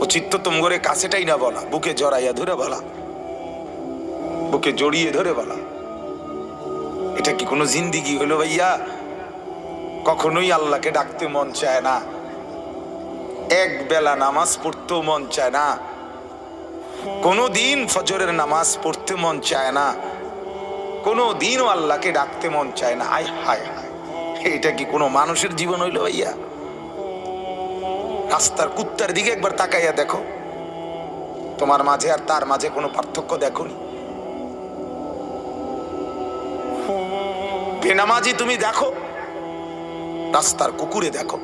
উচিত তো তোমগরে কাছেটাই না বলা, বুকে জড়াইয়া ধরে বলা, বুকে জড়িয়ে ধরে বলা। এটা কি কোনো জিন্দিগি হলো ভাইয়া? কখনোই আল্লাহকে ডাকতে মন চায় না, এক বেলা নামাজ পড়তেও মন চায় না, কোনোদিন ফজরের নামাজ পড়তে মন চায় না, কোনোদিনও আল্লাহকে ডাকতে মন চায় না। হায় হায় হায়, এটা কি কোনো মানুষের জীবন হইলো ভাইয়া? রাস্তার কুত্তার দিকে একবার তাকাইয়া দেখো, তোমার মাঝে আর তার মাঝে কোনো পার্থক্য দেখোনি? বেনামাজি তুমি দেখো, রাস্তার কুকুরে দেখো,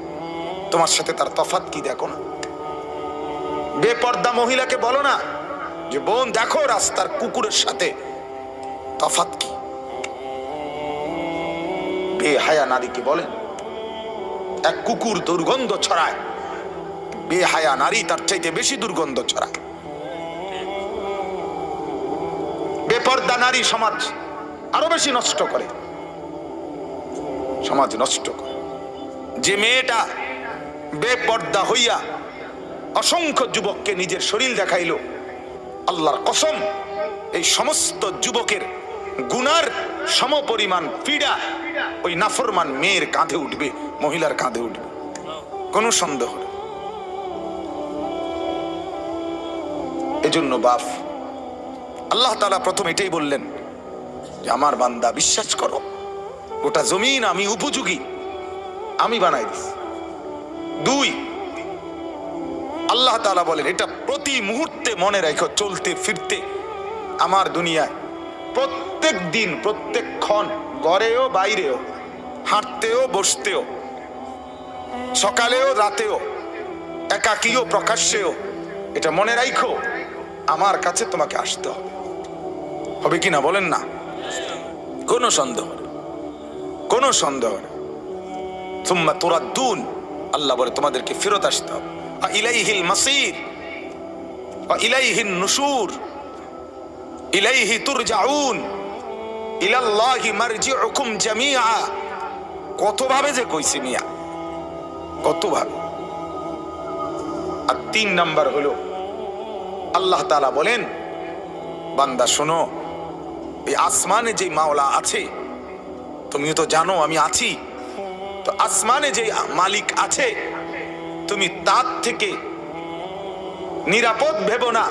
তোমার সাথে তার তফাৎ কি দেখো না? বেপর্দা মহিলাকে বলো না যে বোন দেখো রাস্তার কুকুরের সাথে তফাৎ কি? বেহায়া নারীকে বলেন এক কুকুর দুর্গন্ধ ছড়ায়, বেহায়া নারী তার চাইতে বেশি দুর্গন্ধ ছড়ায়। বেপর্দা নারী সমাজ আরো বেশি নষ্ট করে, সমাজ নষ্ট করে। যে মেয়েটা বেপর্দা হইয়া অসংখ্য যুবককে নিজের শরীর দেখাইল, আল্লাহর কসম এই সমস্ত যুবকের গুনার সমপরিমাণ পীড়া ওই নাফরমান মেয়ের কাঁধে উঠবে, মহিলার কাঁধে উঠবে, কোনো সন্দেহ নেই। এজন্য বাপ আল্লাহ তাআলা প্রথম এটাই বললেন যে আমার বান্দা বিশ্বাস করো, গোটা জমিন আমি উপযোগী, আমি বানাই দিছি। দুই, আল্লাহ তাআলা বলেন এটা প্রতি মুহূর্তে মনে রাখো, চলতে ফিরতে আমার দুনিয়ায় প্রত্যেক দিন প্রত্যেক ক্ষণ, ঘরেও বাইরেও, হাঁটতেও বসতেও, সকালেও রাতেও, একাকীও প্রকাশ্যেও, এটা মনে রাখো আমার কাছে তোমাকে আসতে হবে। হবে কি না বলেন না? কোনো সন্দেহ নেই, কোনো সন্দেহ নেই। সুম্মা তুরাদ্দুন, আল্লাহ বলে তোমাদেরকে ফেরত আসতে হবে। ইলাইহিল মাসির ওয়া ইলাইহিন নুশুর ইলাইহি তুরজাউন ইলাল্লাহি মারজিউকুম জামিআ। কত ভাবে যে কইছি মিয়া, কত ভাবে। আর 3 নাম্বার হলো আল্লাহ তাআলা বলেন বান্দা শোনো, এই আসমানে যে মাওলা আছে, তুমিও তো জানো আমি আছি, তো আসমানে যে মালিক আছে তুমি তার থেকে নিরাপদ ভেবো না,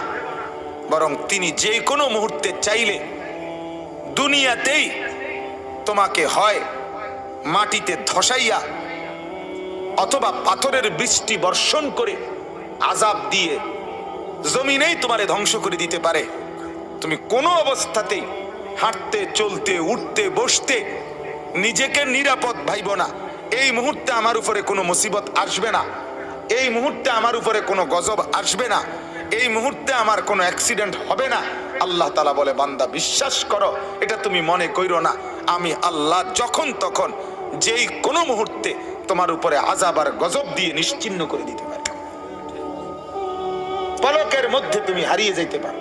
বরং তিনি যে কোনো মুহূর্তে চাইলে দুনিয়াতেই তোমাকে হয় মাটিতে ধসাইয়া অথবা পাথরের বৃষ্টি বর্ষণ করে আযাব দিয়ে জমিনেই তোমারে ধ্বংস করে দিতে পারে। তুমি কোনো অবস্থাতেই হাঁটতে চলতে উঠতে বসতে নিজেকে নিরাপদ ভাইব না। এই মুহূর্তে আমার উপরে কোনো মুসিবত আসবে না, এই মুহূর্তে আমার উপরে কোনো গজব আসবে না, এই মুহূর্তে আমার কোনো অ্যাক্সিডেন্ট হবে না। আল্লাহ তাআলা বলে বান্দা বিশ্বাস করো, এটা তুমি মনে কইরো না, আমি আল্লাহ যখন তখন যেই কোনো মুহূর্তে তোমার উপরে আযাব আর গজব দিয়ে নিশ্চিহ্ন করে দিতে পারি। পলকের মধ্যে তুমি হারিয়ে যাইতে পারো।